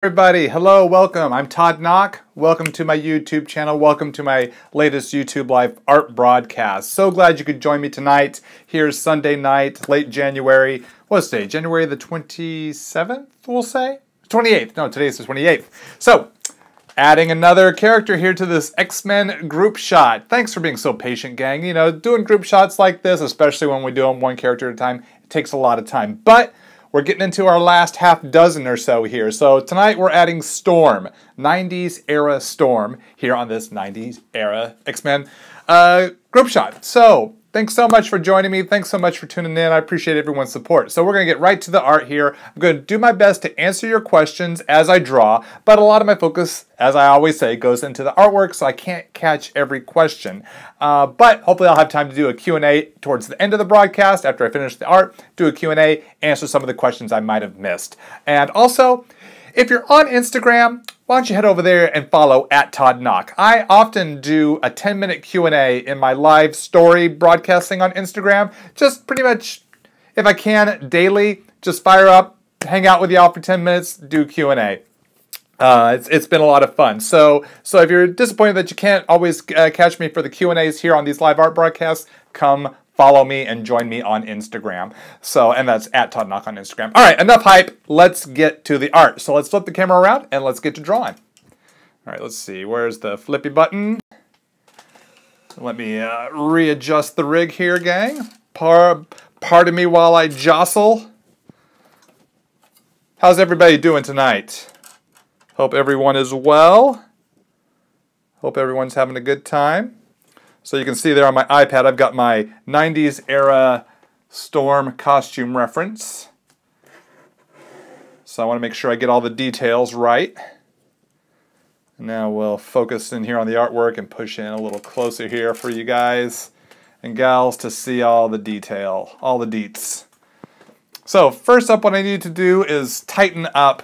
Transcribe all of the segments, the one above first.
Everybody, hello, welcome. I'm Todd Nauck. Welcome to my YouTube channel. Welcome to my latest YouTube Live art broadcast. So glad you could join me tonight. Here's Sunday night, late January. What's today? January the 27th, we'll say? 28th. No, today's the 28th. So, adding another character here to this X-Men group shot. Thanks for being so patient, gang. You know, doing group shots like this, especially when we do them one character at a time, it takes a lot of time. But we're getting into our last half dozen or so here. So tonight we're adding Storm, 90s era Storm, here on this 90s era X-Men group shot. So thanks so much for joining me. Thanks so much for tuning in. I appreciate everyone's support. So we're going to get right to the art here. I'm going to do my best to answer your questions as I draw, but a lot of my focus, as I always say, goes into the artwork, so I can't catch every question. But hopefully I'll have time to do a Q&A towards the end of the broadcast after I finish the art, do a Q&A, answer some of the questions I might have missed. And also, if you're on Instagram, why don't you head over there and follow @Todd Nauck. I often do a 10-minute Q&A in my live story broadcasting on Instagram. Just pretty much, if I can, daily, just fire up, hang out with y'all for 10 minutes, do Q&A. It's been a lot of fun. So if you're disappointed that you can't always catch me for the Q&As here on these live art broadcasts, come follow me and join me on Instagram. And that's @Todd Nauck on Instagram. All right, enough hype. Let's get to the art. So let's flip the camera around and let's get to drawing. All right, let's see. Where's the flippy button? Let me readjust the rig here, gang. Pardon me while I jostle. How's everybody doing tonight? Hope everyone is well. Hope everyone's having a good time. So you can see there on my iPad, I've got my 90s era Storm costume reference. So I want to make sure I get all the details right. Now we'll focus in here on the artwork and push in a little closer here for you guys and gals to see all the detail, all the deets. So first up, what I need to do is tighten up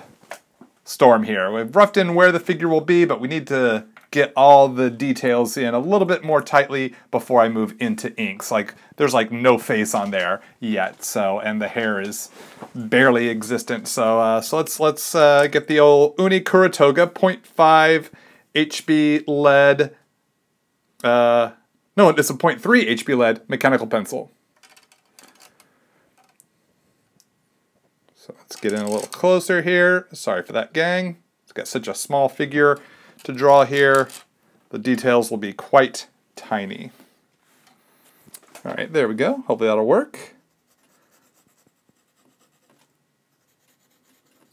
Storm here. We've roughed in where the figure will be, but we need to get all the details in a little bit more tightly before I move into inks. There's no face on there yet, and the hair is barely existent. So let's get the old Uni Kuratoga 0.5 HB lead. No, it's a 0.3 HB lead mechanical pencil. So let's get in a little closer here. Sorry for that, gang. It's got such a small figure to draw here. The details will be quite tiny. All right, there we go. Hopefully that'll work.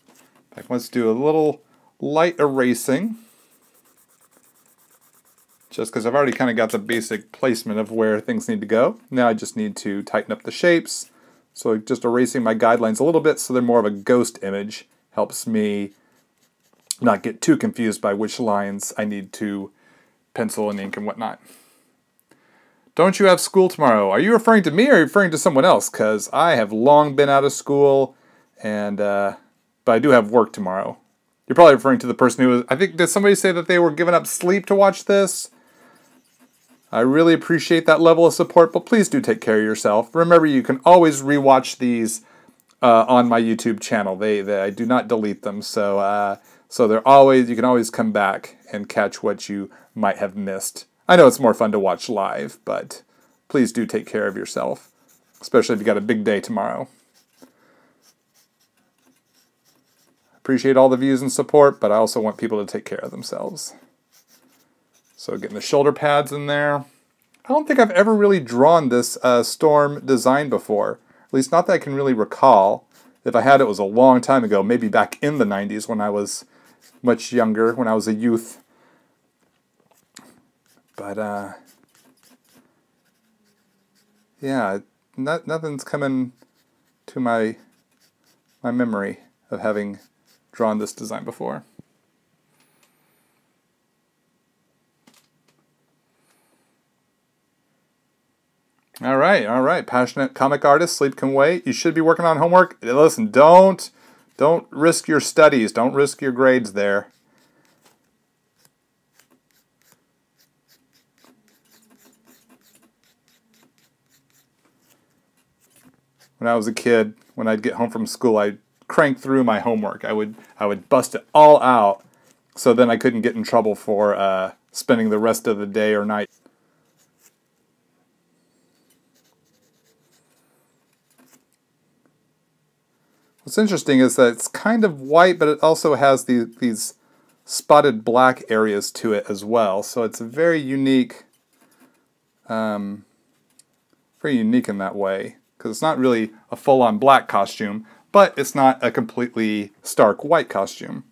In fact, let's do a little light erasing, just because I've already kind of got the basic placement of where things need to go. Now I just need to tighten up the shapes. So just erasing my guidelines a little bit so they're more of a ghost image helps me not get too confused by which lines I need to pencil and ink and whatnot. Don't you have school tomorrow? Are you referring to me or are you referring to someone else? Because I have long been out of school, but I do have work tomorrow. You're probably referring to the person who was, I think, did somebody say that they were giving up sleep to watch this? I really appreciate that level of support, but please do take care of yourself. Remember, you can always rewatch these on my YouTube channel. I do not delete them, so they're always, you can always come back and catch what you might have missed. I know it's more fun to watch live, but please do take care of yourself, especially if you got a big day tomorrow. Appreciate all the views and support, but I also want people to take care of themselves. So getting the shoulder pads in there. I don't think I've ever really drawn this Storm design before. At least not that I can really recall. If I had, it was a long time ago, maybe back in the 90s when I was much younger, when I was a youth. But, yeah, nothing's coming to my memory of having drawn this design before. All right. Passionate comic artist, sleep can wait. You should be working on homework. Listen, don't risk your studies. Don't risk your grades there. When I was a kid, when I'd get home from school, I crank through my homework. I would bust it all out, so then I couldn't get in trouble for spending the rest of the day or night. What's interesting is that it's kind of white, but it also has these spotted black areas to it as well. So it's very unique in that way, because it's not really a full-on black costume, but it's not a completely stark white costume.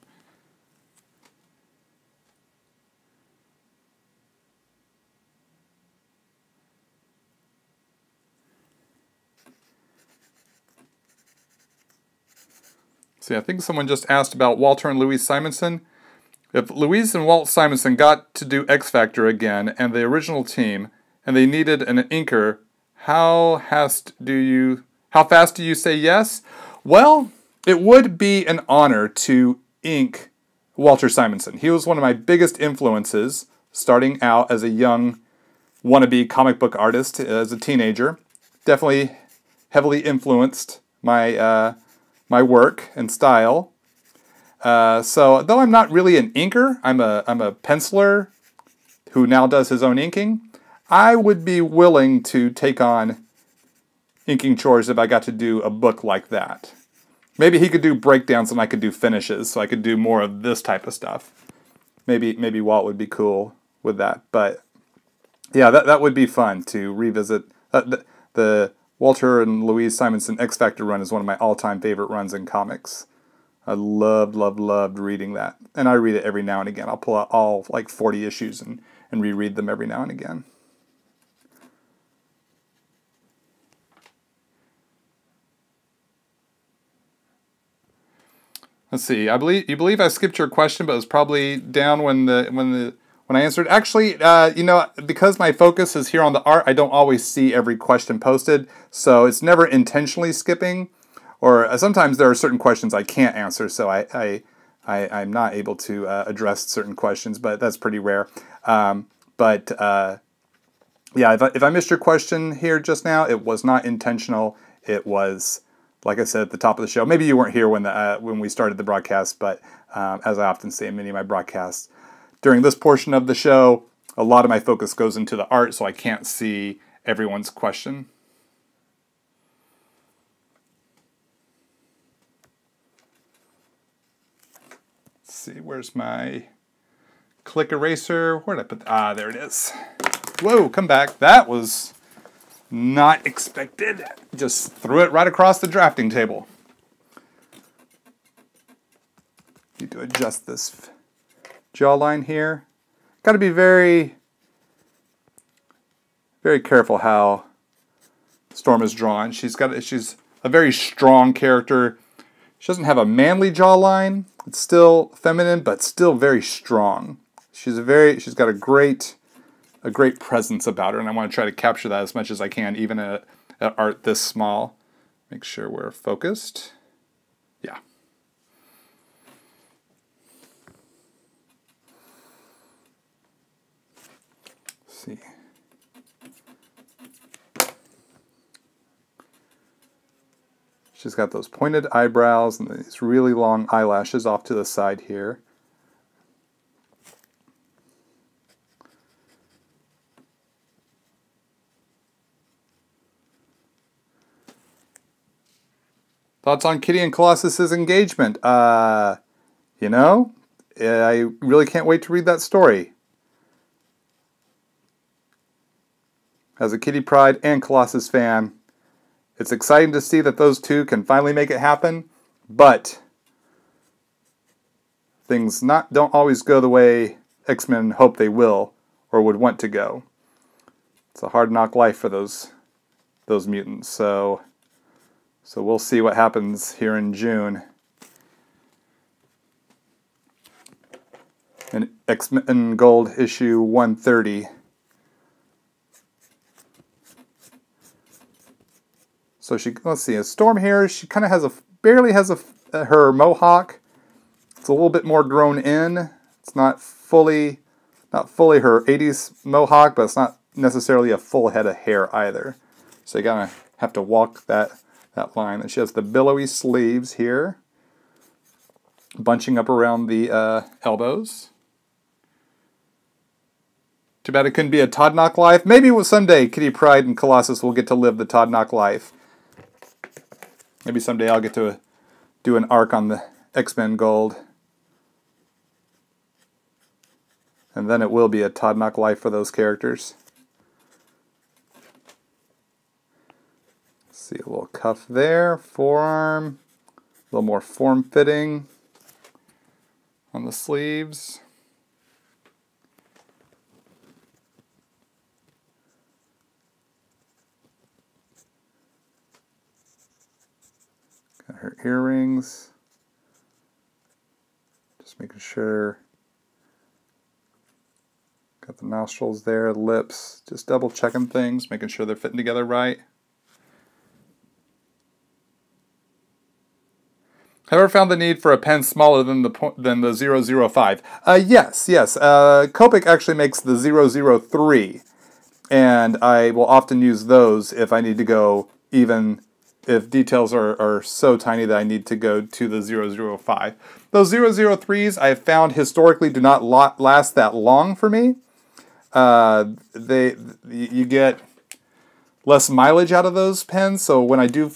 See, I think someone just asked about Walter and Louise Simonson. If Louise and Walt Simonson got to do X Factor again and the original team, and they needed an inker, how fast do you say yes? Well, it would be an honor to ink Walter Simonson. He was one of my biggest influences starting out as a young wannabe comic book artist as a teenager. Definitely heavily influenced my my work and style. So though I'm not really an inker, I'm a penciler who now does his own inking. I would be willing to take on inking chores if I got to do a book like that. Maybe he could do breakdowns and I could do finishes, so I could do more of this type of stuff. Maybe Walt would be cool with that. But yeah, that would be fun to revisit. The Walter and Louise Simonson X Factor run is one of my all-time favorite runs in comics. I loved reading that. And I read it every now and again. I'll pull out all like 40 issues and reread them every now and again. Let's see. You believe I skipped your question, but it was probably down when I answered. Actually, you know, because my focus is here on the art, I don't always see every question posted, so it's never intentionally skipping. Or sometimes there are certain questions I can't answer, so I'm not able to address certain questions, but that's pretty rare. Yeah, if I missed your question here just now, it was not intentional. It was, like I said at the top of the show. Maybe you weren't here when we started the broadcast, but as I often say in many of my broadcasts, during this portion of the show, a lot of my focus goes into the art, so I can't see everyone's question. Let's see, where's my click eraser? Where did I put Ah, there it is. Whoa, come back. That was not expected. Just threw it right across the drafting table. Need to adjust this jawline here. Got to be very careful how Storm is drawn. She's a very strong character. She doesn't have a manly jawline. It's still feminine, but still very strong. She's got a great presence about her, and I want to try to capture that as much as I can, even at art this small. Make sure we're focused. Yeah. Let's see. She's got those pointed eyebrows and these really long eyelashes off to the side here. Thoughts on Kitty and Colossus's engagement? You know, I really can't wait to read that story. As a Kitty Pryde and Colossus fan, it's exciting to see that those two can finally make it happen, but things don't always go the way X-Men hope they will or would want to go. It's a hard knock life for those mutants. So we'll see what happens here in June. In X-Men Gold issue 130. So let's see, a Storm here, she kind of barely has her mohawk. It's a little bit more grown in. It's not fully her 80s mohawk, but it's not necessarily a full head of hair either. So you gotta have to walk that line. And she has the billowy sleeves here. bunching up around the elbows. Too bad it couldn't be a Todd Nauck life. Maybe someday Kitty Pryde and Colossus will get to live the Todd Nauck life. Maybe someday I'll get to do an arc on the X-Men Gold. And then it will be a Todd Nauck life for those characters. Let's see, a little cuff there, forearm, a little more form-fitting on the sleeves. Got her earrings. Just making sure. Got the nostrils there, lips. Just double checking things, making sure they're fitting together right. Have you ever found the need for a pen smaller than the 005? Yes. Copic actually makes the 003, and I will often use those if I need to go, even if details are so tiny that I need to go to the 005. Those 003s I have found historically do not last that long for me. You get less mileage out of those pens, so when I do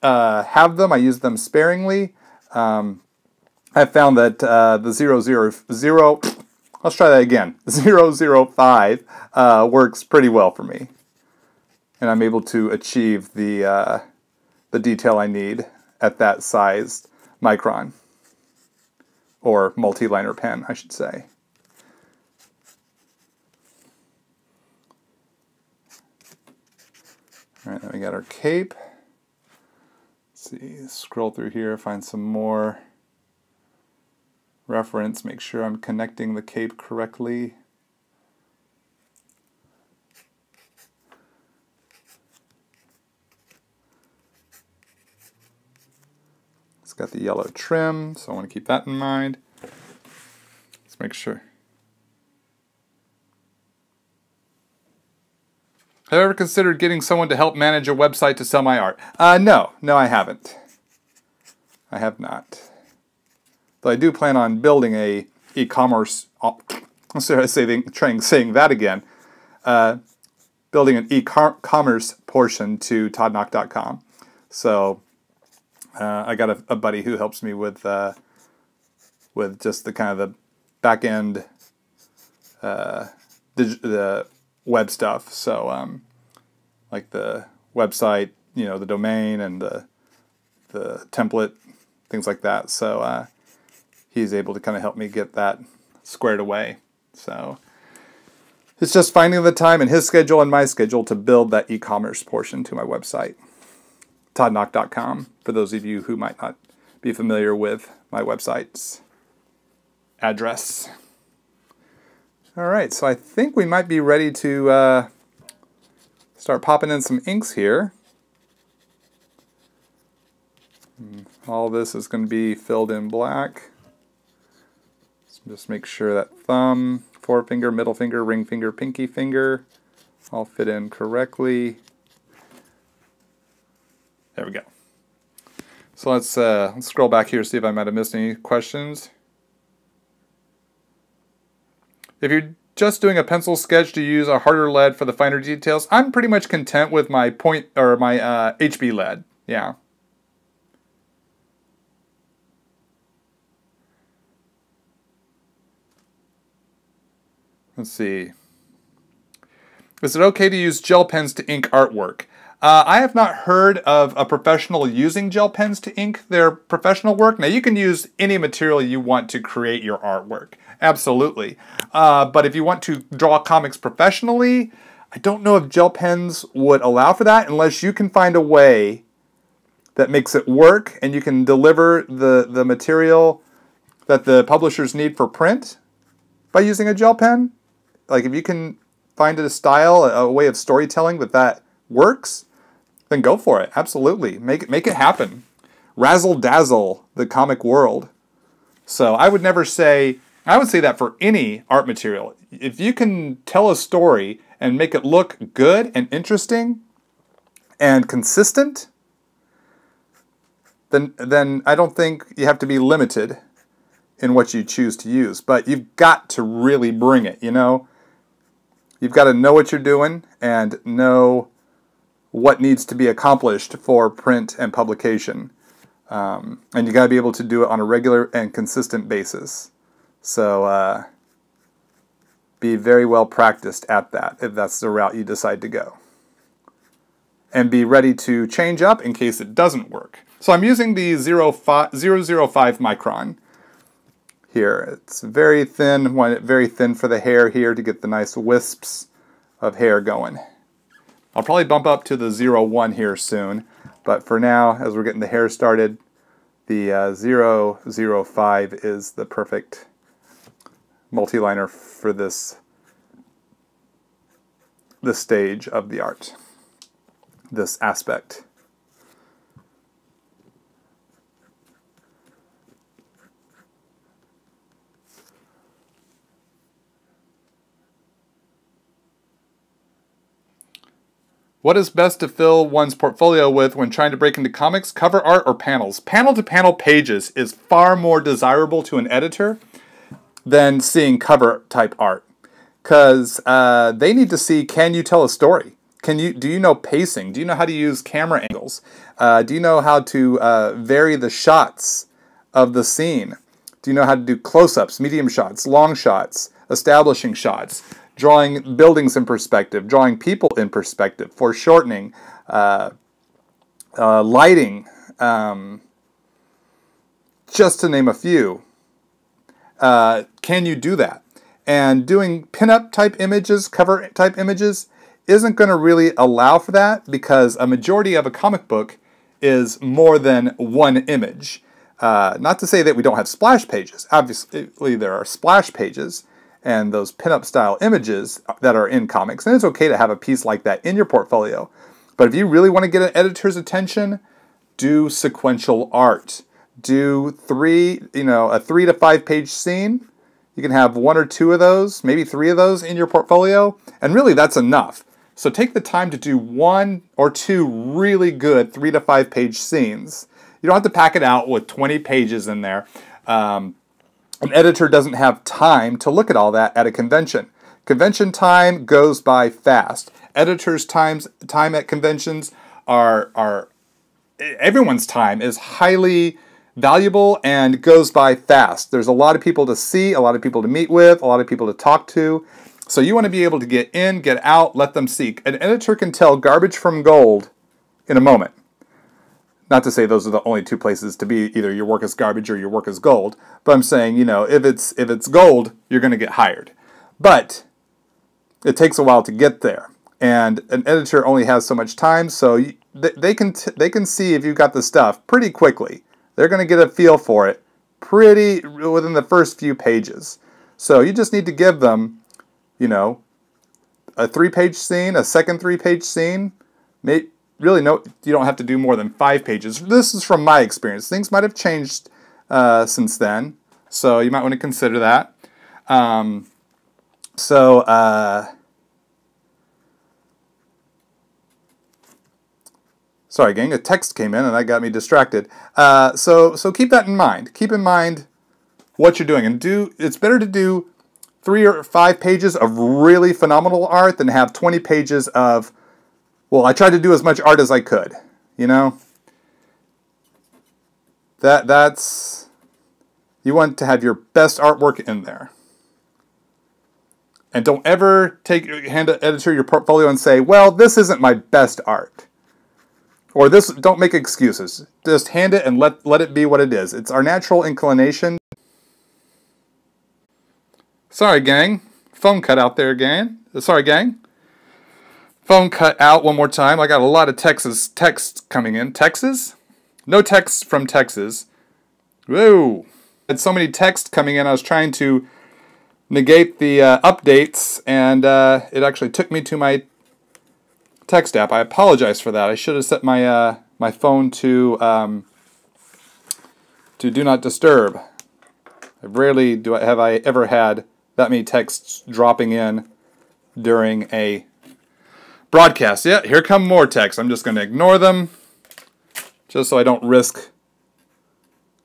have them, I use them sparingly. I've found that the 000, let's try that again, 005 works pretty well for me. And I'm able to achieve the detail I need at that sized micron. Or multi-liner pen, I should say. All right, then we got our cape. Let's see, scroll through here, find some more reference, make sure I'm connecting the cape correctly. It's got the yellow trim, so I want to keep that in mind. Let's make sure. Have you ever considered getting someone to help manage a website to sell my art? No, I haven't. I have not. Though I do plan on building a e-commerce. Saying that again. Building an e-commerce portion to toddnauck.com. So I got a buddy who helps me with just the kind of the back end, the web stuff. So like the website, the domain and the template, things like that. So he's able to kind of help me get that squared away. So it's just finding the time in his schedule and my schedule to build that e-commerce portion to my website. toddnauck.com, for those of you who might not be familiar with my website's address. All right, so I think we might be ready to start popping in some inks here. All this is going to be filled in black. So just make sure that thumb, forefinger, middle finger, ring finger, pinky finger all fit in correctly. There we go. So let's scroll back here, see if I might have missed any questions. If you're just doing a pencil sketch, to use a harder lead for the finer details, I'm pretty much content with my my HB lead. Yeah. Let's see. Is it okay to use gel pens to ink artwork? I have not heard of a professional using gel pens to ink their professional work. Now, you can use any material you want to create your artwork. Absolutely. But if you want to draw comics professionally, I don't know if gel pens would allow for that unless you can find a way that makes it work and you can deliver the material that the publishers need for print by using a gel pen. Like if you can find a style, a way of storytelling that works, then go for it. Absolutely. Make it happen. Razzle dazzle the comic world. So I would say that for any art material. If you can tell a story and make it look good and interesting and consistent, then I don't think you have to be limited in what you choose to use. But you've got to really bring it, you know? You've got to know what you're doing and know what needs to be accomplished for print and publication. And you got to be able to do it on a regular and consistent basis. So be very well practiced at that if that's the route you decide to go. And be ready to change up in case it doesn't work. So I'm using the 005 micron here. It's very thin, very thin for the hair here to get the nice wisps of hair going. I'll probably bump up to the 01 here soon, but for now, as we're getting the hair started, the 005 is the perfect multi-liner for this stage of the art, this aspect. What is best to fill one's portfolio with when trying to break into comics? Cover art or panels? Panel-to-panel pages is far more desirable to an editor than seeing cover-type art. Because they need to see, can you tell a story? Do you know pacing? Do you know how to use camera angles? Do you know how to vary the shots of the scene? Do you know how to do close-ups, medium shots, long shots, establishing shots? Drawing buildings in perspective, drawing people in perspective, foreshortening, lighting, just to name a few. Can you do that? And doing pinup type images, cover type images, isn't going to really allow for that because a majority of a comic book is more than one image. Not to say that we don't have splash pages. Obviously, there are splash pages and those pinup style images that are in comics. And it's okay to have a piece like that in your portfolio. But if you really want to get an editor's attention, do sequential art. Do a 3 to 5 page scene. You can have 1 or 2 of those, maybe 3 of those in your portfolio. And really that's enough. So take the time to do 1 or 2 really good 3 to 5 page scenes. You don't have to pack it out with 20 pages in there. An editor doesn't have time to look at all that at a convention. Convention time goes by fast. Editors' time at conventions everyone's time is highly valuable and goes by fast. There's a lot of people to see, a lot of people to meet with, a lot of people to talk to. So you want to be able to get in, get out, let them see. An editor can tell garbage from gold in a moment. Not to say those are the only 2 places to be, either your work is garbage or your work is gold. But I'm saying, you know, if it's gold, you're going to get hired. But it takes a while to get there. And an editor only has so much time, so they can see if you've got the stuff pretty quickly. They're going to get a feel for it pretty within the first few pages. So you just need to give them, you know, a 3-page scene, a second 3-page scene, really, no, you don't have to do more than 5 pages. This is from my experience. Things might have changed since then, so you might want to consider that. Sorry, gang, a text came in and that got me distracted. So keep that in mind. Keep in mind what you're doing, and it's better to do 3 or 5 pages of really phenomenal art than have 20 pages of, well, I tried to do as much art as I could, you know? That's... You want to have your best artwork in there. And don't ever hand an editor your portfolio and say, well, this isn't my best art. Or don't make excuses. Just hand it and let it be what it is. It's our natural inclination. Sorry, gang. Phone cut out there, gang. Sorry, gang. Phone cut out one more time. I got a lot of texts coming in. Texas? No texts from Texas. Whoa. I had so many texts coming in, I was trying to negate the updates, and it actually took me to my text app. I apologize for that. I should have set my my phone to do not disturb. Rarely have I ever had that many texts dropping in during a broadcast. Yeah, here come more texts. I'm just going to ignore them just so I don't risk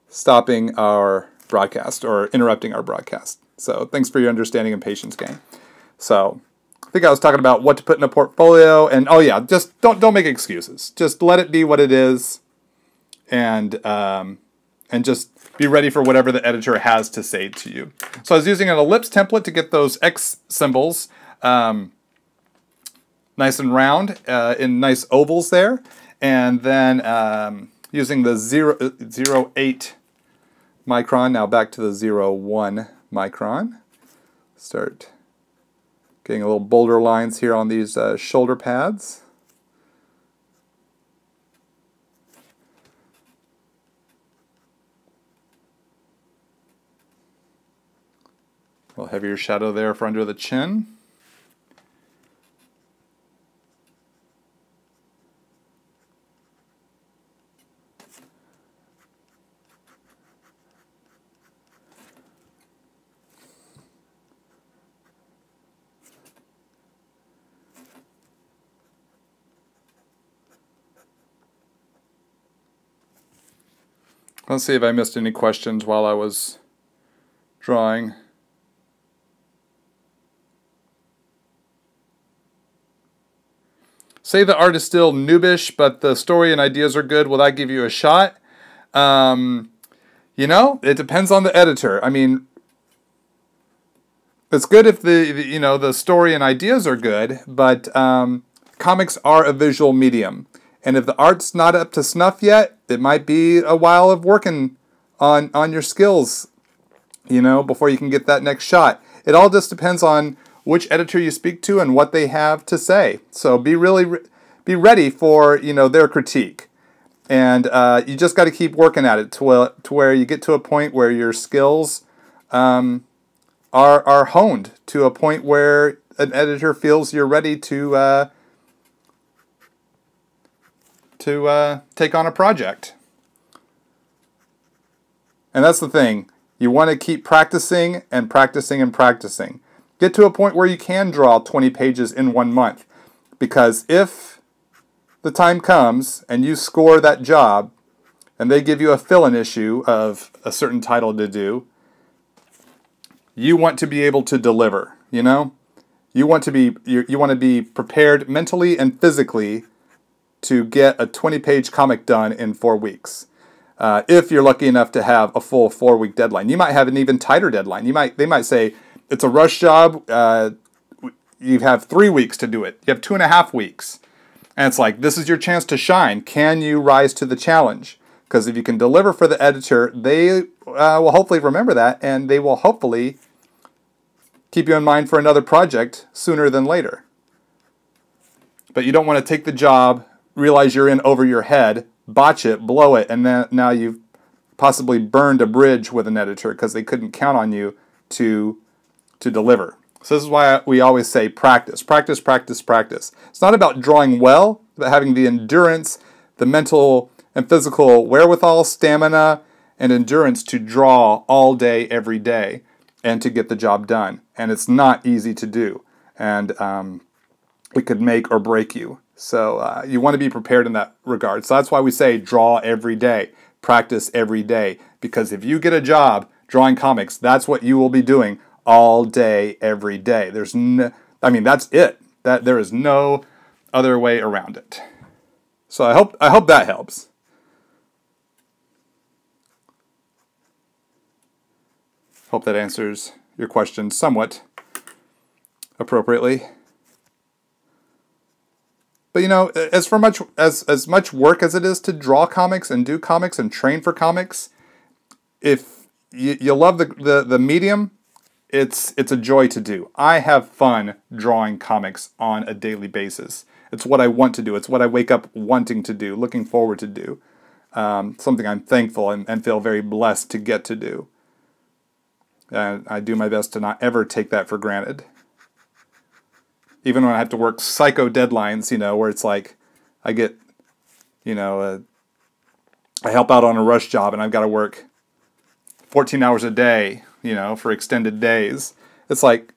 stopping our broadcast or interrupting our broadcast. So thanks for your understanding and patience, gang. So I think I was talking about what to put in a portfolio, and oh yeah, just don't make excuses. Just let it be what it is, and just be ready for whatever the editor has to say to you. So I was using an ellipse template to get those X symbols nice and round in nice ovals there, and then using the 0.08 micron. Now back to the 0.1 micron. Start getting a little bolder lines here on these shoulder pads. A little heavier shadow there for under the chin. Let's see if I missed any questions while I was drawing. Say the art is still noobish, but the story and ideas are good. Will that give you a shot? You know, it depends on the editor. I mean, it's good if the story and ideas are good, but comics are a visual medium. And if the art's not up to snuff yet, it might be a while of working on your skills, before you can get that next shot. It all just depends on which editor you speak to and what they have to say. So be ready for their critique, and you just got to keep working at it to where you get to a point where your skills are honed to a point where an editor feels you're ready to take on a project. And that's the thing. You want to keep practicing and practicing and practicing. Get to a point where you can draw 20 pages in 1 month. Because if the time comes and you score that job and they give you a fill-in issue of a certain title to do, you want to be able to deliver, You want to be prepared mentally and physically to get a 20-page comic done in 4 weeks. If you're lucky enough to have a full 4-week deadline. You might have an even tighter deadline. They might say, it's a rush job, you have 3 weeks to do it. You have 2.5 weeks. And it's like, this is your chance to shine. Can you rise to the challenge? Because if you can deliver for the editor, they will hopefully remember that, and they will hopefully keep you in mind for another project sooner than later. But you don't want to take the job, realize you're in over your head, botch it, blow it, and then now you've possibly burned a bridge with an editor because they couldn't count on you to deliver. So this is why we always say practice, practice, practice, practice. It's not about drawing well, but having the endurance, the mental and physical wherewithal, stamina, and endurance to draw all day, every day, and to get the job done. And it's not easy to do. And it could make or break you. So you want to be prepared in that regard. So that's why we say draw every day, practice every day. Because if you get a job drawing comics, that's what you will be doing all day, every day. That's it. There is no other way around it. So I hope that helps. Hope that answers your question somewhat appropriately. But as much work as it is to draw comics and do comics and train for comics, if you love the medium, it's a joy to do. I have fun drawing comics on a daily basis. It's what I want to do. It's what I wake up wanting to do, looking forward to do. Something I'm thankful and feel very blessed to get to do. And I do my best to not ever take that for granted. Even when I have to work psycho deadlines, where it's like I get, I help out on a rush job and I've got to work 14 hours a day, for extended days. It's like,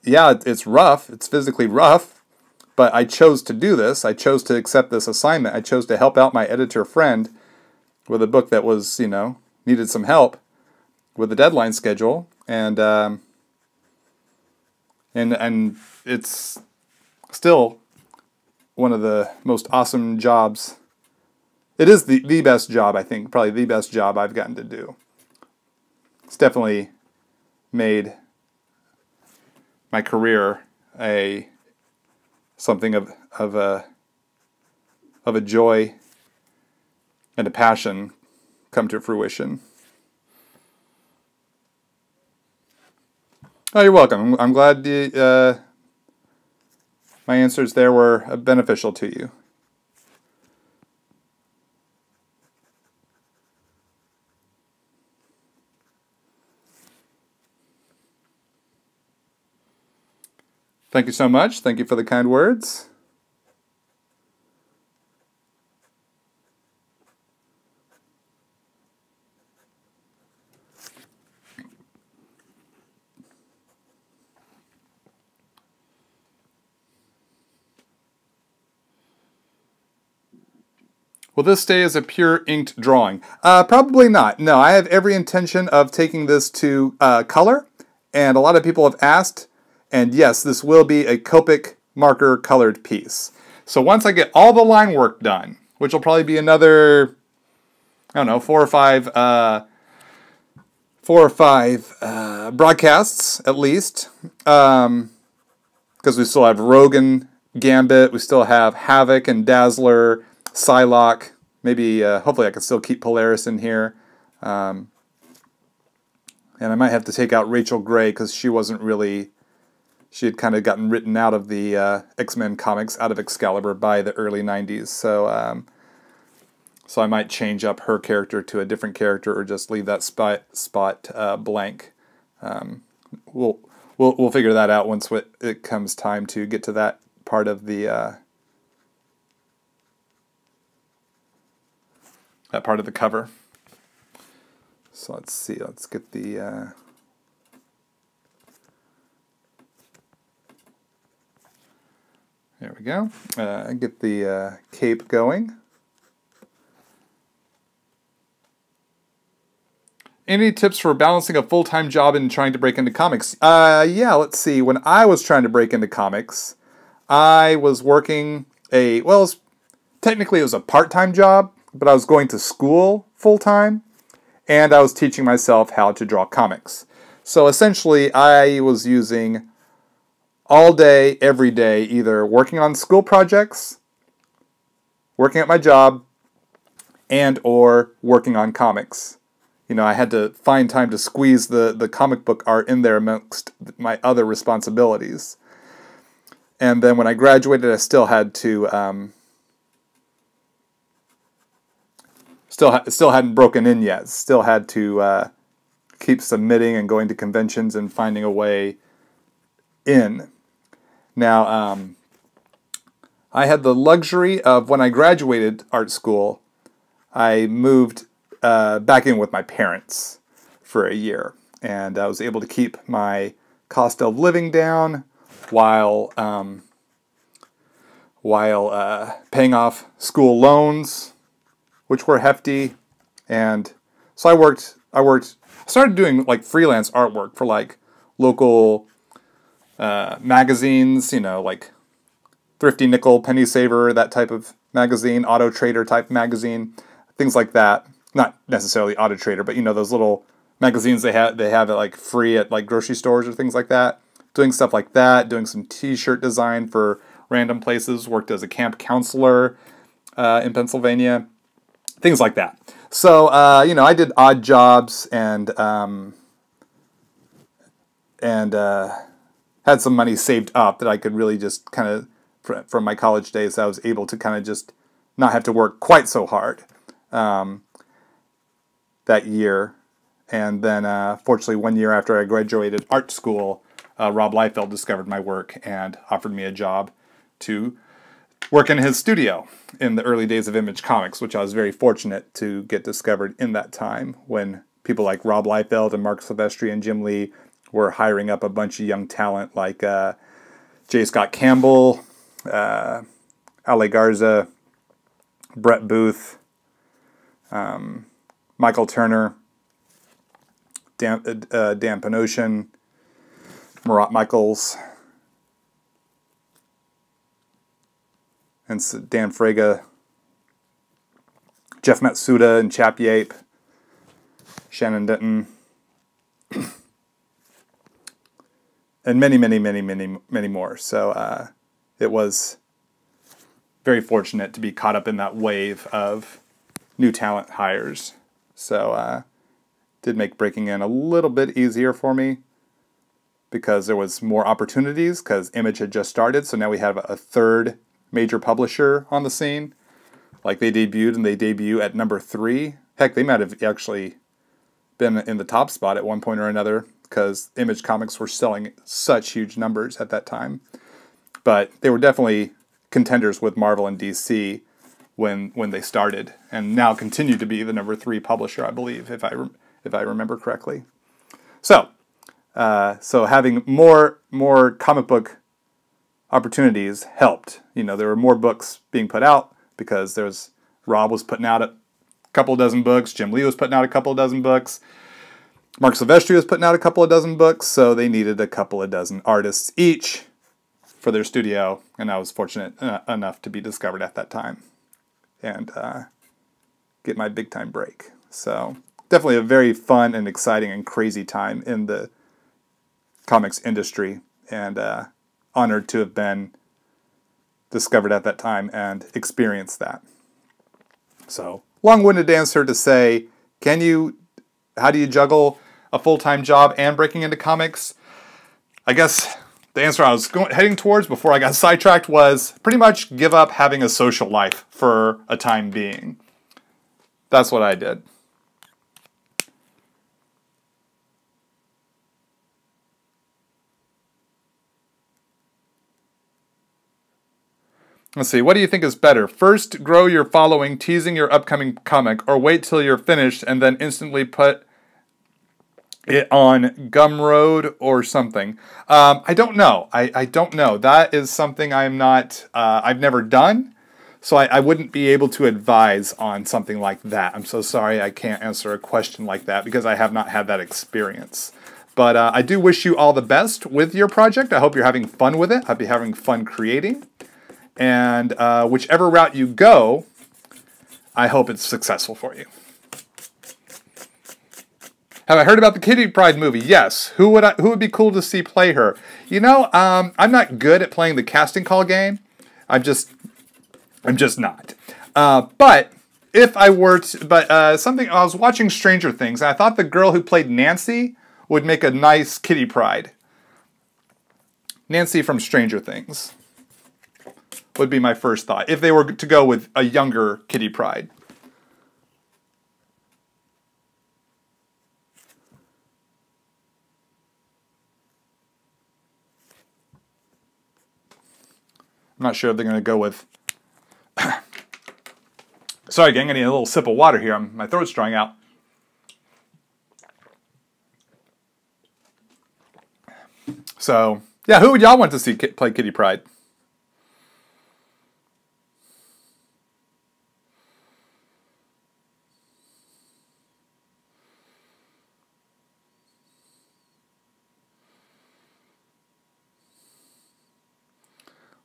yeah, it's rough. It's physically rough, but I chose to do this. I chose to accept this assignment. I chose to help out my editor friend with a book that was, needed some help. with a deadline schedule, and it's still one of the most awesome jobs. It is the best job, I think, probably the best job I've gotten to do. It's definitely made my career something of a joy and a passion come to fruition. Oh, you're welcome. I'm glad my answers there were beneficial to you. Thank you so much. Thank you for the kind words. Will this stay as a pure inked drawing? Probably not. No, I have every intention of taking this to color, and a lot of people have asked, and yes, this will be a Copic marker colored piece. So once I get all the line work done, which will probably be another, I don't know, four or five broadcasts at least, because we still have Rogan, Gambit, we still have Havoc and Dazzler, Psylocke, maybe, hopefully I can still keep Polaris in here, and I might have to take out Rachel Gray because she wasn't really, she had kind of gotten written out of the X-Men comics, out of Excalibur by the early 90s, so I might change up her character to a different character or just leave that spot blank. We'll figure that out once it comes time to get to that part of the cover. So let's see. Let's get the there we go. Get the cape going. Any tips for balancing a full-time job and trying to break into comics? Yeah, let's see. When I was trying to break into comics, I was working technically it was a part-time job, but I was going to school full-time, and I was teaching myself how to draw comics. So essentially, I was using all day, every day, either working on school projects, working at my job, and or working on comics. You know, I had to find time to squeeze the comic book art in there amongst my other responsibilities. And then when I graduated, I still had to, still hadn't broken in yet. Still had to keep submitting and going to conventions and finding a way in. Now, I had the luxury of, when I graduated art school, I moved back in with my parents for a year, and I was able to keep my cost of living down while paying off school loans, which were hefty. And so I started doing like freelance artwork for like local magazines, you know, like Thrifty Nickel, Penny Saver, that type of magazine, Auto Trader type magazine, things like that. Not necessarily Auto Trader, but you know, those little magazines they have it like free at like grocery stores or things like that. Doing stuff like that, doing some t-shirt design for random places, worked as a camp counselor in Pennsylvania, things like that. So, you know, I did odd jobs and had some money saved up that I could really just kind of, from my college days, I was able to kind of just not have to work quite so hard that year. And then, fortunately, 1 year after I graduated art school, Rob Liefeld discovered my work and offered me a job to work in his studio in the early days of Image Comics, which I was very fortunate to get discovered in that time when people like Rob Liefeld and Mark Silvestri and Jim Lee were hiring up a bunch of young talent like J. Scott Campbell, Ale Garza, Brett Booth, Michael Turner, Dan Panosian, Marat Michaels, and Dan Fraga, Jeff Matsuda and Chap Yape, Shannon Denton, and many more. So it was very fortunate to be caught up in that wave of new talent hires. So did make breaking in a little bit easier for me because there was more opportunities because Image had just started. So now we have a third major publisher on the scene. Like they debuted and they debut at number 3. Heck, they might have actually been in the top spot at one point or another because Image Comics were selling such huge numbers at that time. But they were definitely contenders with Marvel and DC when they started, and now continue to be the number 3 publisher, I believe, if I remember correctly. So having more comic book opportunities helped. You know, there were more books being put out because Rob was putting out a couple dozen books, Jim Lee was putting out a couple dozen books, Mark Silvestri was putting out a couple of dozen books, so they needed a couple of dozen artists each for their studio, and I was fortunate enough to be discovered at that time and get my big time break. So definitely a very fun and exciting and crazy time in the comics industry, and honored to have been discovered at that time and experienced that. So long-winded answer to say, how do you juggle a full-time job and breaking into comics? I guess the answer I was heading towards before I got sidetracked was pretty much give up having a social life for a time being. That's what I did. Let's see, what do you think is better? First, grow your following teasing your upcoming comic, or wait till you're finished and then instantly put it on Gumroad or something? I don't know. I don't know. That is something I've never done, so I wouldn't be able to advise on something like that. I'm so sorry I can't answer a question like that because I have not had that experience. But I do wish you all the best with your project. I hope you're having fun with it. I hope you're having fun creating. And whichever route you go, I hope it's successful for you. Have I heard about the Kitty Pryde movie? Yes. Who would be cool to see play her? You know, I'm not good at playing the casting call game. I'm just not. But if I were to, I was watching Stranger Things, and I thought the girl who played Nancy would make a nice Kitty Pryde. Nancy from Stranger Things would be my first thought, if they were to go with a younger Kitty Pryde. I'm not sure if they're going to go with... Sorry, gang, I need a little sip of water here. My throat's drying out. So, yeah, who would y'all want to see play Kitty Pryde?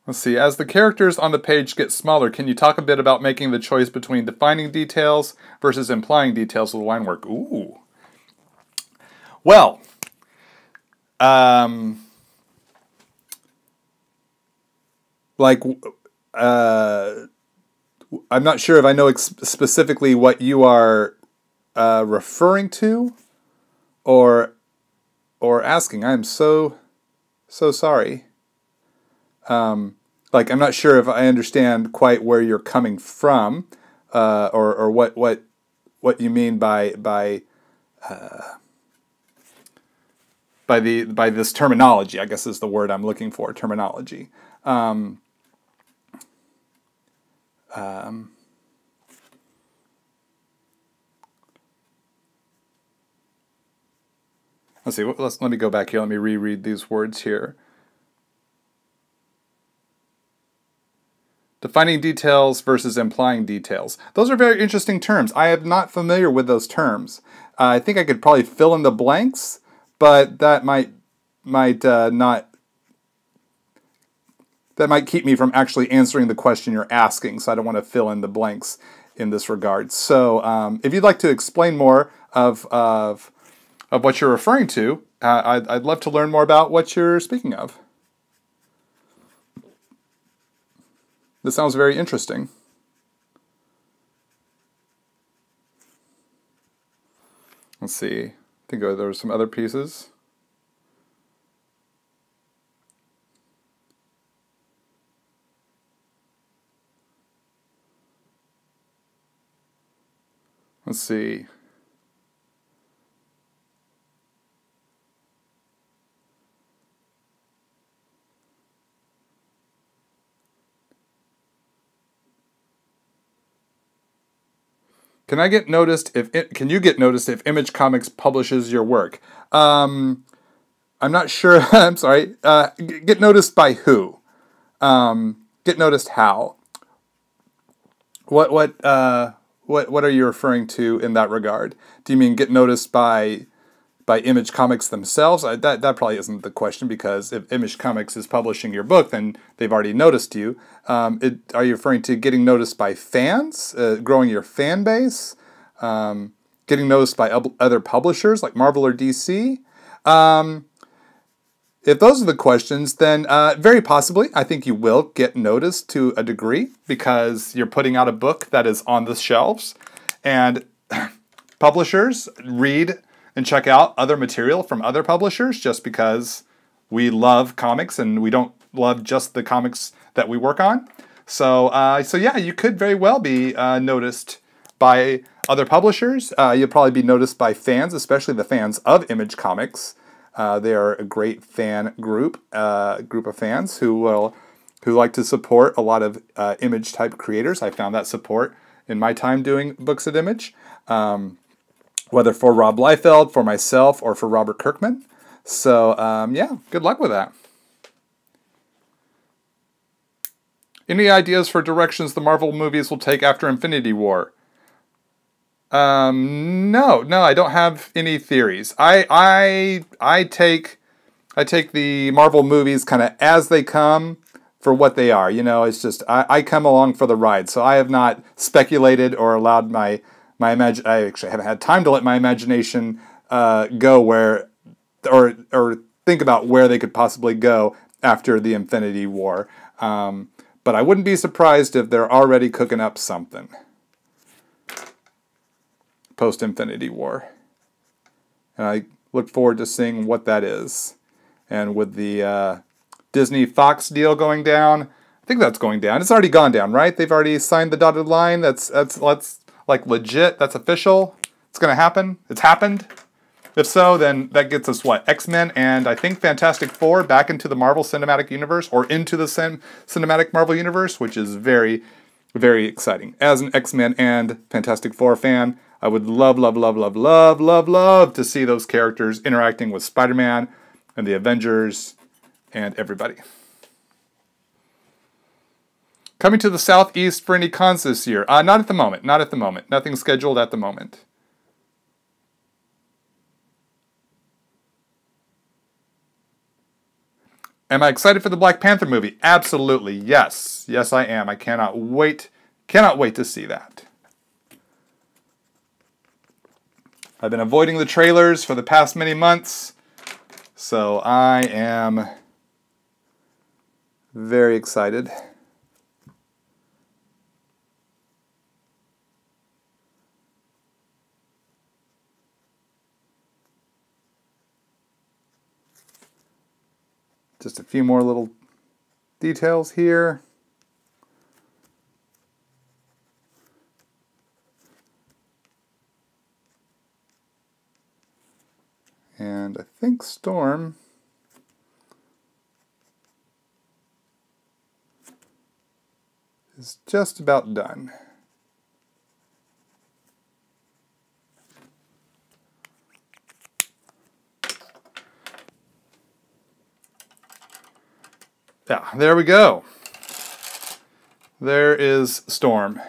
Let's see, as the characters on the page get smaller, can you talk a bit about making the choice between defining details versus implying details of the line work? Ooh. Well, I'm not sure if I know specifically what you are referring to or asking. I'm so sorry. I'm not sure if I understand quite where you're coming from, or what you mean by this terminology, I guess is the word I'm looking for, terminology. Let's see, let me go back here, let me reread these words here. Defining details versus implying details. Those are very interesting terms. I am not familiar with those terms. I think I could probably fill in the blanks, but that might keep me from actually answering the question you're asking, so I don't want to fill in the blanks in this regard. So if you'd like to explain more of what you're referring to, I'd love to learn more about what you're speaking of. This sounds very interesting. Let's see. I think there were some other pieces. Let's see. Can you get noticed if Image Comics publishes your work? I'm not sure. I'm sorry. Get noticed by who? Get noticed how? What are you referring to in that regard? Do you mean get noticed by Image Comics themselves? That probably isn't the question, because if Image Comics is publishing your book, then they've already noticed you. Are you referring to getting noticed by fans, growing your fan base, getting noticed by other publishers like Marvel or DC? If those are the questions, then very possibly I think you will get noticed to a degree, because you're putting out a book that is on the shelves, and publishers read and check out other material from other publishers just because we love comics and we don't love just the comics that we work on. So yeah, you could very well be noticed by other publishers. You'll probably be noticed by fans, especially the fans of Image Comics. They are a great fan group of fans who like to support a lot of Image type creators. I found that support in my time doing books at Image. Whether for Rob Liefeld, for myself, or for Robert Kirkman. So, yeah, good luck with that. Any ideas for directions the Marvel movies will take after Infinity War? No, I don't have any theories. I take the Marvel movies kind of as they come for what they are. You know, it's just, I come along for the ride. So I have not speculated or allowed I actually haven't had time to let my imagination go where, or think about where they could possibly go after the Infinity War. But I wouldn't be surprised if they're already cooking up something post-Infinity War. And I look forward to seeing what that is. And with the Disney-Fox deal going down, I think that's going down. It's already gone down, right? They've already signed the dotted line. That's like legit, that's official, it's going to happen, it's happened. If so, then that gets us what? X-Men and I think Fantastic Four back into the Marvel Cinematic Universe, or into the Cinematic Marvel Universe, which is very, very exciting. As an X-Men and Fantastic Four fan, I would love to see those characters interacting with Spider-Man and the Avengers and everybody. Coming to the Southeast for any cons this year? Not at the moment. Not at the moment. Nothing scheduled at the moment. Am I excited for the Black Panther movie? Absolutely, yes. Yes, I am. I cannot wait to see that. I've been avoiding the trailers for the past many months, so I am very excited. Just a few more little details here. And I think Storm is just about done. Yeah, there we go. There is Storm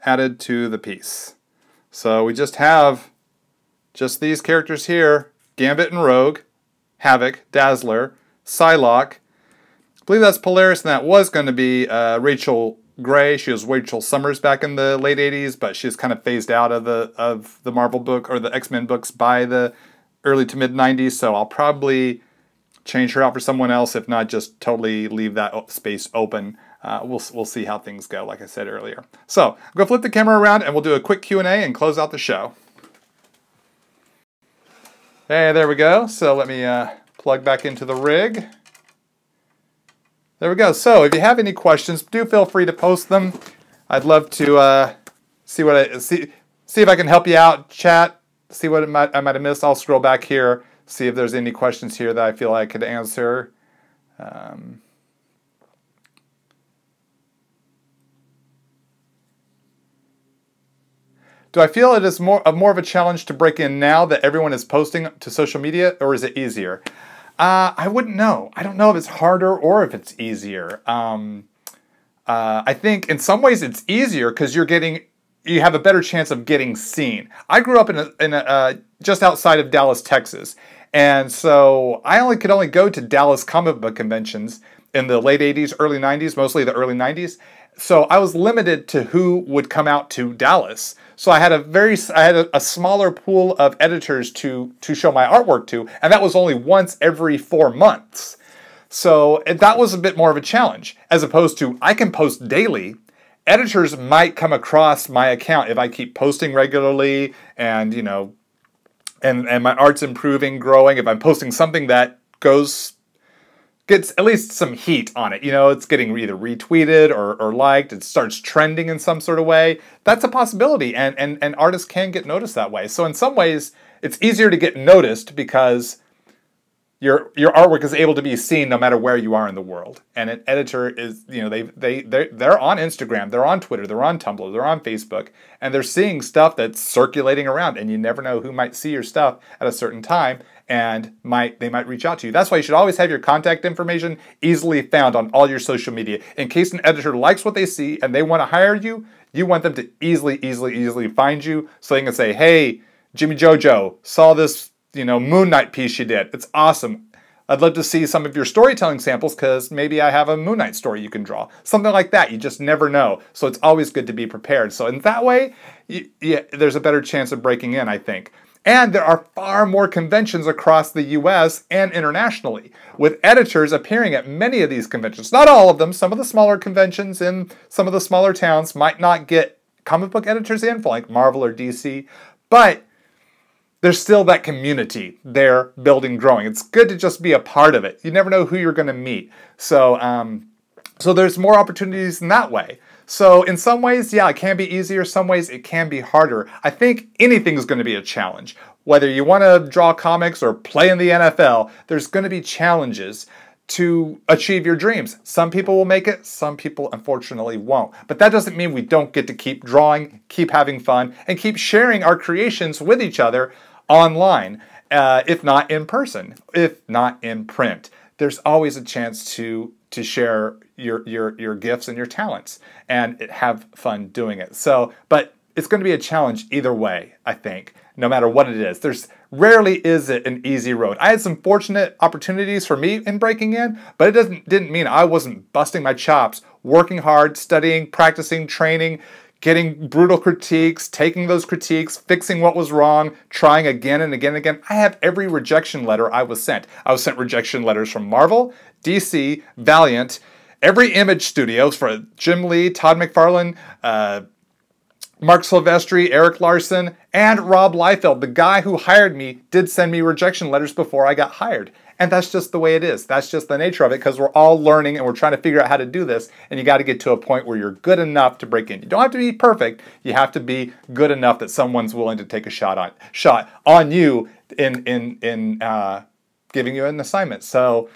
added to the piece. So we just have just these characters here, Gambit and Rogue, Havoc, Dazzler, Psylocke. I believe that's Polaris, and that was going to be Rachel Gray. She was Rachel Summers back in the late 80s, but she's kind of phased out of the Marvel book or the X-Men books by the early to mid 90s, so I'll probably change her out for someone else. If not, just totally leave that space open. We'll see how things go, like I said earlier. So I'm going to flip the camera around and we'll do a quick Q&A and close out the show. Hey, there we go. So let me plug back into the rig. There we go. So if you have any questions, do feel free to post them. I'd love to see if I can help you out, chat, see what I might have missed. I'll scroll back here, see if there's any questions here that I feel I could answer. Do I feel it is more of a challenge to break in now that everyone is posting to social media, or is it easier? I wouldn't know. I don't know if it's harder or if it's easier. I think in some ways it's easier because you have a better chance of getting seen. I grew up in a just outside of Dallas, Texas, and so I could only go to Dallas comic book conventions in the late 80s, early 90s, mostly the early 90s. So I was limited to who would come out to Dallas. So I had a smaller pool of editors to show my artwork to, and that was only once every 4 months. So that was a bit more of a challenge, as opposed to I can post daily. Editors might come across my account if I keep posting regularly, and and my art's improving, growing. If I'm posting something that gets at least some heat on it. It's getting either retweeted or liked. It starts trending in some sort of way. That's a possibility, and artists can get noticed that way. So in some ways, it's easier to get noticed because your artwork is able to be seen no matter where you are in the world. And an editor is, they're on Instagram, they're on Twitter, they're on Tumblr, they're on Facebook, and they're seeing stuff that's circulating around, and you never know who might see your stuff at a certain time, and they might reach out to you. That's why you should always have your contact information easily found on all your social media. In case an editor likes what they see and they want to hire you, you want them to easily find you so they can say, hey, Jimmy Jojo, saw this Moon Knight piece you did. It's awesome. I'd love to see some of your storytelling samples because maybe I have a Moon Knight story you can draw. Something like that. You just never know. So it's always good to be prepared. So in that way, there's a better chance of breaking in, I think. And there are far more conventions across the US and internationally, with editors appearing at many of these conventions. Not all of them. Some of the smaller conventions in some of the smaller towns might not get comic book editors in, for like Marvel or DC, but there's still that community there building, growing. It's good to just be a part of it. You never know who you're going to meet. So there's more opportunities in that way. So in some ways, yeah, it can be easier. Some ways it can be harder. I think anything is going to be a challenge. Whether you want to draw comics or play in the NFL, there's going to be challenges to achieve your dreams. Some people will make it, some people unfortunately won't. But that doesn't mean we don't get to keep drawing, keep having fun, and keep sharing our creations with each other online, if not in person, if not in print. There's always a chance to share your gifts and your talents and have fun doing it. But it's going to be a challenge either way, I think, no matter what it is. There's rarely is it an easy road. I had some fortunate opportunities for me in breaking in, but it didn't mean I wasn't busting my chops, working hard, studying, practicing, training, getting brutal critiques, taking those critiques, fixing what was wrong, trying again and again and again. I have every rejection letter I was sent. I was sent rejection letters from Marvel, DC, Valiant, every Image studio for Jim Lee, Todd McFarlane, Mark Silvestri, Eric Larson, and Rob Liefeld. The guy who hired me did send me rejection letters before I got hired. And that's just the way it is. That's just the nature of it, because we're all learning and we're trying to figure out how to do this, and you got to get to a point where you're good enough to break in. You don't have to be perfect. You have to be good enough that someone's willing to take a shot on you in giving you an assignment. So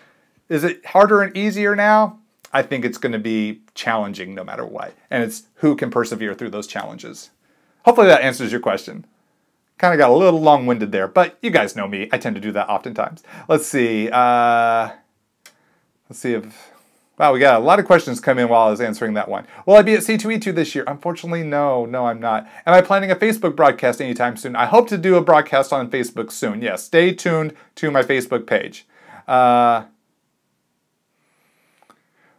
is it harder and easier now? I think it's going to be challenging no matter what. And it's who can persevere through those challenges. Hopefully that answers your question. Kind of got a little long-winded there, but you guys know me. I tend to do that oftentimes. Let's see. Let's see if Wow, we got a lot of questions come in while I was answering that one. Will I be at C2E2 this year? Unfortunately, no, I'm not. Am I planning a Facebook broadcast anytime soon? I hope to do a broadcast on Facebook soon. Yes, stay tuned to my Facebook page.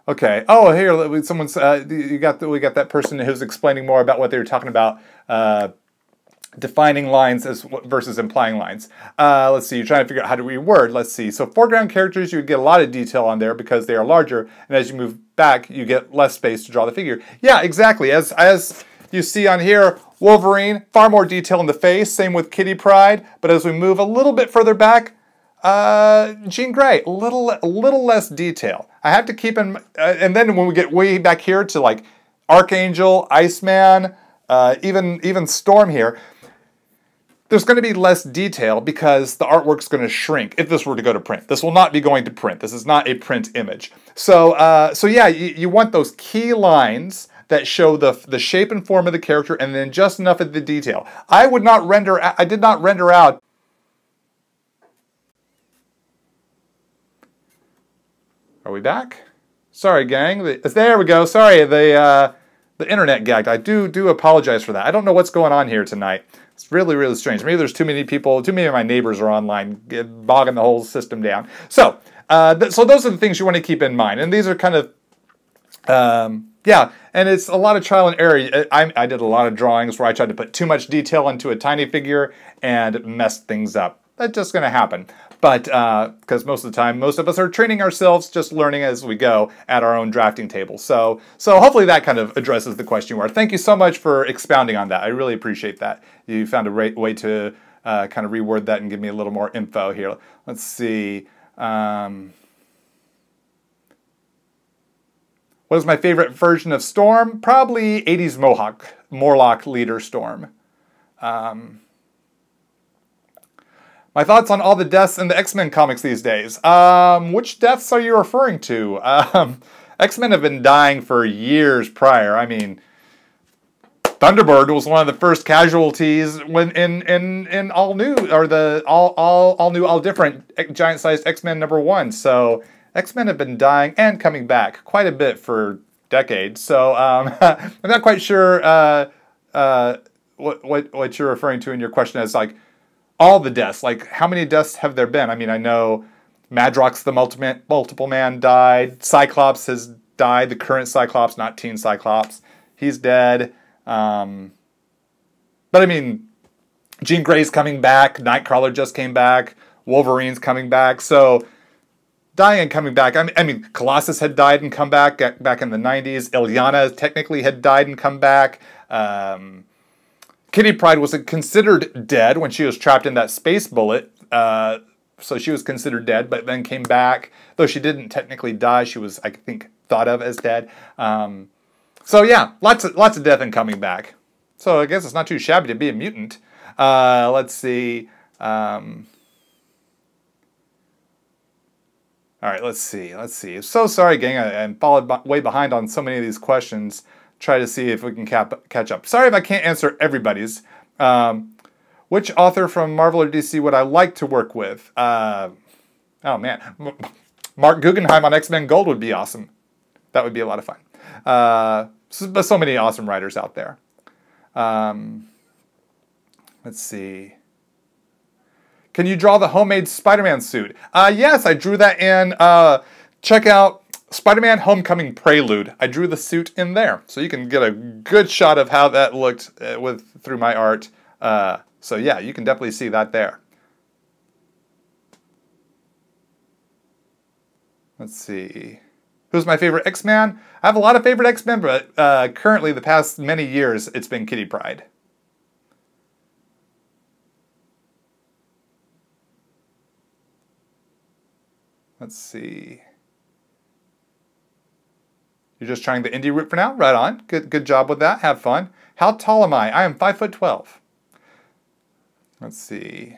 Okay. Oh, here, someone's, we got that person who's explaining more about what they were talking about, defining lines versus implying lines. Let's see, you're trying to figure out how to reword. Let's see. So foreground characters, you would get a lot of detail on there because they are larger, and as you move back, you get less space to draw the figure. Yeah, exactly. As you see on here, Wolverine, far more detail in the face, same with Kitty Pryde, but as we move a little bit further back, Jean Grey, a little less detail. I have to keep in, and then when we get way back here to like Archangel, Iceman, even Storm here, there's going to be less detail because the artwork's going to shrink if this were to go to print. This will not be going to print. This is not a print image. So, yeah, you want those key lines that show the shape and form of the character and then just enough of the detail. I did not render out. Are we back? Sorry, gang. There we go. Sorry, the internet gagged. I do apologize for that. I don't know what's going on here tonight. It's really strange. Maybe there's too many people, too many of my neighbors are online, bogging the whole system down. So, so those are the things you want to keep in mind. And these are kind of, yeah, and it's a lot of trial and error. I did a lot of drawings where I tried to put too much detail into a tiny figure and messed things up. That's just going to happen. But, because most of the time, most of us are training ourselves, just learning as we go at our own drafting table. So hopefully that kind of addresses the question you are. Thank you so much for expounding on that. I really appreciate that. You found a great way to kind of reword that and give me a little more info here. Let's see. What is my favorite version of Storm? Probably 80s Morlock leader Storm. My thoughts on all the deaths in the X-Men comics these days. Which deaths are you referring to? X-Men have been dying for years prior. I mean, Thunderbird was one of the first casualties when in all new, or the all new, all different giant-sized X-Men #1. So X-Men have been dying and coming back quite a bit for decades. So I'm not quite sure what you're referring to in your question as like all the deaths. Like how many deaths have there been? I mean, I know Madrox the Multiple Man died. Cyclops has died. The current Cyclops, not Teen Cyclops, he's dead. But I mean, Jean Grey's coming back. Nightcrawler just came back. Wolverine's coming back. So dying and coming back. I mean, Colossus had died and come back in the 90s. Illyana technically had died and come back. Kitty Pryde was considered dead when she was trapped in that space bullet. So she was considered dead, but then came back. Though she didn't technically die, she was, I think, thought of as dead. So yeah, lots of death and coming back. So I guess it's not too shabby to be a mutant. Let's see. All right, let's see. So sorry, gang. I'm way behind on so many of these questions. Try to see if we can catch up. Sorry if I can't answer everybody's. Which author from Marvel or DC would I like to work with? Oh man, Mark Guggenheim on X-Men Gold would be awesome. That would be a lot of fun. So many awesome writers out there. Let's see. Can you draw the homemade Spider-Man suit? Yes, I drew that in. Check out Spider-Man Homecoming Prelude. I drew the suit in there. So you can get a good shot of how that looked through my art. So yeah, you can definitely see that there. Let's see. Who's my favorite X-Man? I have a lot of favorite X-Men, but currently the past many years it's been Kitty Pryde. Let's see. You're just trying the indie route for now? Right on. Good job with that. Have fun. How tall am I? I am 5'12". Let's see.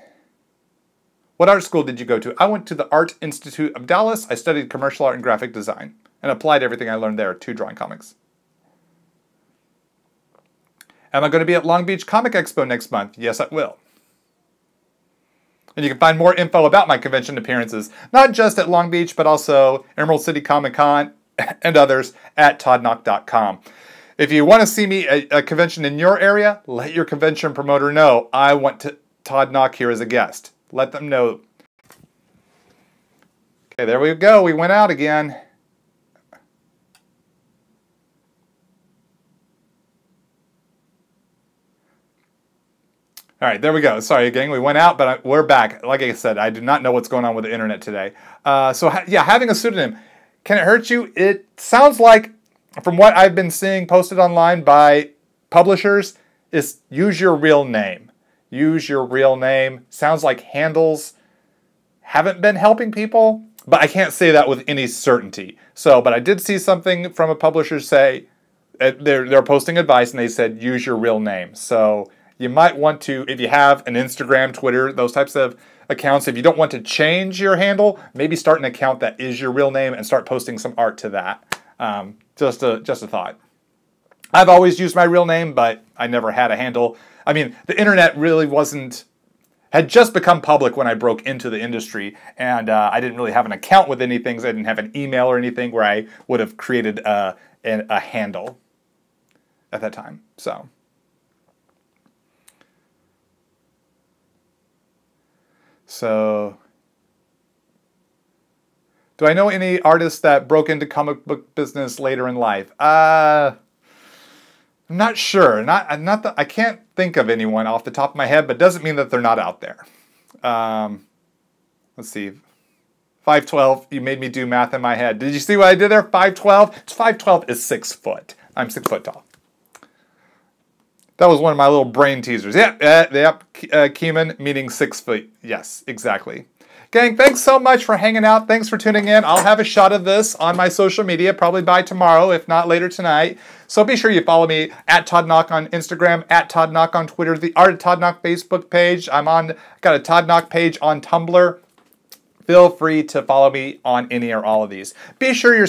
What art school did you go to? I went to the Art Institute of Dallas. I studied commercial art and graphic design and applied everything I learned there to drawing comics. Am I going to be at Long Beach Comic Expo next month? Yes, I will. And you can find more info about my convention appearances, not just at Long Beach, but also Emerald City Comic Con, and others at toddnauck.com. If you want to see me at a convention in your area, let your convention promoter know I want Todd Nauck here as a guest. Let them know. Okay, there we go. We went out again. All right, there we go. Sorry, gang, we went out, but we're back. Like I said, I do not know what's going on with the internet today. Yeah, having a pseudonym, can it hurt you? It sounds like, from what I've been seeing posted online by publishers, is use your real name. Use your real name. Sounds like handles haven't been helping people, but I can't say that with any certainty. But I did see something from a publisher say, they're posting advice, and they said use your real name. So you might want to, if you have an Instagram, Twitter, those types of accounts, if you don't want to change your handle, maybe start an account that is your real name and start posting some art to that. Just a thought. I've always used my real name, but I never had a handle. I mean, the internet really had just become public when I broke into the industry, and I didn't really have an account with anything, so I didn't have an email or anything where I would have created a handle at that time. So, do I know any artists that broke into comic book business later in life? I'm not sure. I can't think of anyone off the top of my head, but doesn't mean that they're not out there. Let's see. 5'12", you made me do math in my head. Did you see what I did there? 5'12"? 5'12" is 6 foot. I'm 6 foot tall. That was one of my little brain teasers. Yep, Keeman, meaning 6 feet. Yes, exactly. Gang, thanks so much for hanging out. Thanks for tuning in. I'll have a shot of this on my social media, probably by tomorrow, if not later tonight. So be sure you follow me at Todd Nauck on Instagram, at Todd Nauck on Twitter, the Art of Todd Nauck Facebook page. Got a Todd Nauck page on Tumblr. Feel free to follow me on any or all of these. Be sure you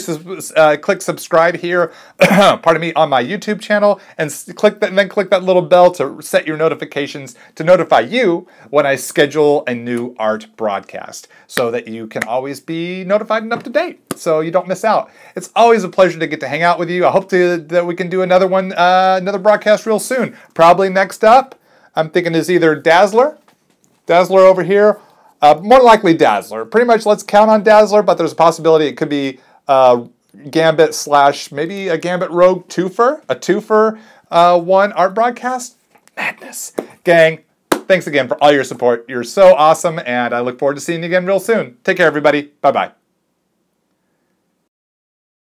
click subscribe here, pardon me, on my YouTube channel, and click that little bell to set your notifications to notify you when I schedule a new art broadcast, so that you can always be notified and up to date, so you don't miss out. It's always a pleasure to get to hang out with you. I hope that we can do another one, another broadcast real soon. Probably next up, I'm thinking is either Dazzler over here. More likely Dazzler. Pretty much let's count on Dazzler, but there's a possibility it could be Gambit / maybe a Gambit Rogue twofer. A twofer one art broadcast. Madness. Gang, thanks again for all your support. You're so awesome, and I look forward to seeing you again real soon. Take care, everybody. Bye-bye.